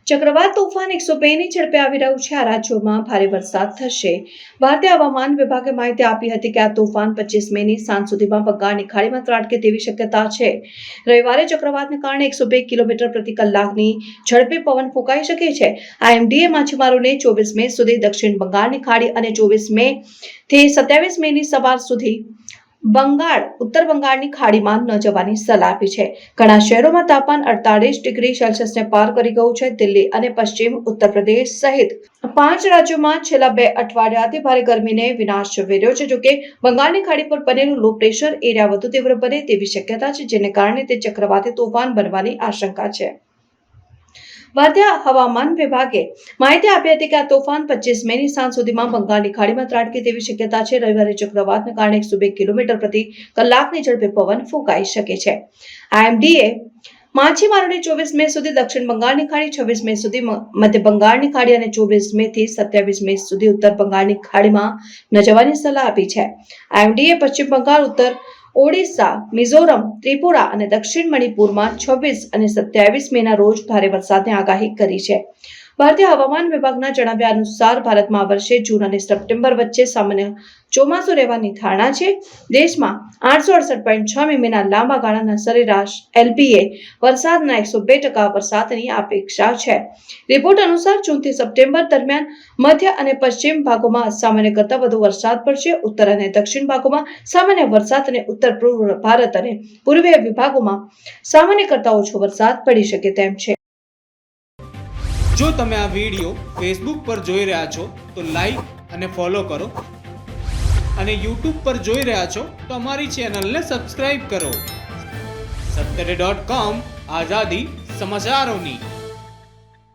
ચક્રવાત તોફાન 102ની ઝડપે આવી રહ્યું છે। આ રાજ્યોમાં ભારે વરસાદ થશે। ભારતીય હવામાન વિભાગે માહિતી આપી હતી કે આ તોફાન 25 મેની સાંજ સુધીમાં બંગાળની ખાડીમાં ત્રાટકે તેવી શક્યતા છે। રવિવારે ચક્રવાતને કારણે 102 કિલોમીટર પ્રતિ કલાકની ઝડપે પવન ફૂંકાઈ શકે છે। IMDએ માછીમારોને 24 મે સુધી દક્ષિણ બંગાળની ખાડી અને 24 મે થી 27 મેની સવાર સુધી ઉત્તર બંગાળની ખાડીમાં ન જવાની સલાહ આપી છે। ઘણા શહેરોમાં તાપમાન 48 ડિગ્રી સેલ્સિયસને પાર કરી ગયું છે। દિલ્હી અને પશ્ચિમ ઉત્તર પ્રદેશ સહિત 5 રાજ્યોમાં છેલ્લા 2 અઠવાડિયાથી ભારે ગરમીને વિનાશ વેર્યો છે। જોકે બંગાળની ખાડી પર બનેલું લો પ્રેશર એરિયા વધુ તીવ્ર બને તેવી શક્યતા છે, જેને કારણે તે ચક્રવાતી તોફાન બનવાની આશંકા છે। ભારતીય હવામાન વિભાગે માહિતી આપી હતી કે આ તોફાન 25 મેની સાંજ સુધીમાં બંગાળની ખાડીમાં ત્રાટકે તેવી શક્યતા છે। રવિવારે ચક્રવાતને કારણે 102 કિલોમીટર પ્રતિ કલાકની ઝડપે પવન ફૂંકાઈ શકે છે। IMDએ માછીમારોને 24 મે સુધી દક્ષિણ બંગાળની ખાડી, 26 મે સુધી મધ્ય બંગાળની ખાડી અને 24 મે થી 27 મે સુધી ઉત્તર બંગાળની ખાડીમાં ન જવાની સલાહ આપી છે। IMDએ પશ્ચિમ બંગાળ, ઉત્તર ઓડિશા, મિઝોરમ, ત્રિપુરા અને દક્ષિણ મણિપુરમાં 26 અને 27 મેના રોજ ભારે વરસાદની આગાહી કરી છે। ભારતીય હવામાન વિભાગના જણાવ્યા અનુસાર ભારતમાં આ વર્ષે જૂન અને સપ્ટેમ્બર વચ્ચે સામાન્ય ચોમાસું રહેવાની ધારણા છે। દેશમાં 868.6 મીમીના લાંબા ગાળાના સરેરાશ LPA વરસાદના 102% વરસાદની અપેક્ષા છે। રિપોર્ટ અનુસાર જૂનથી સપ્ટેમ્બર દરમિયાન મધ્ય અને પશ્ચિમ ભાગોમાં સામાન્ય કરતાં વધુ વરસાદ પડશે। ઉત્તર અને દક્ષિણ ભાગોમાં સામાન્ય વરસાદ અને ઉત્તર પૂર્વ ભારત અને પૂર્વીય વિભાગોમાં સામાન્ય કરતાં ઓછો વરસાદ પડી શકે તેમ છે। જો તમે આ વિડીયો ફેસબુક પર જોઈ રહ્યા છો તો લાઈક અને ફોલો કરો, અને યુટ્યુબ પર જોઈ રહ્યા છો તો અમારી ચેનલને સબસ્ક્રાઇબ કરો। સત્તરે.com આઝાદી સમાચારોની।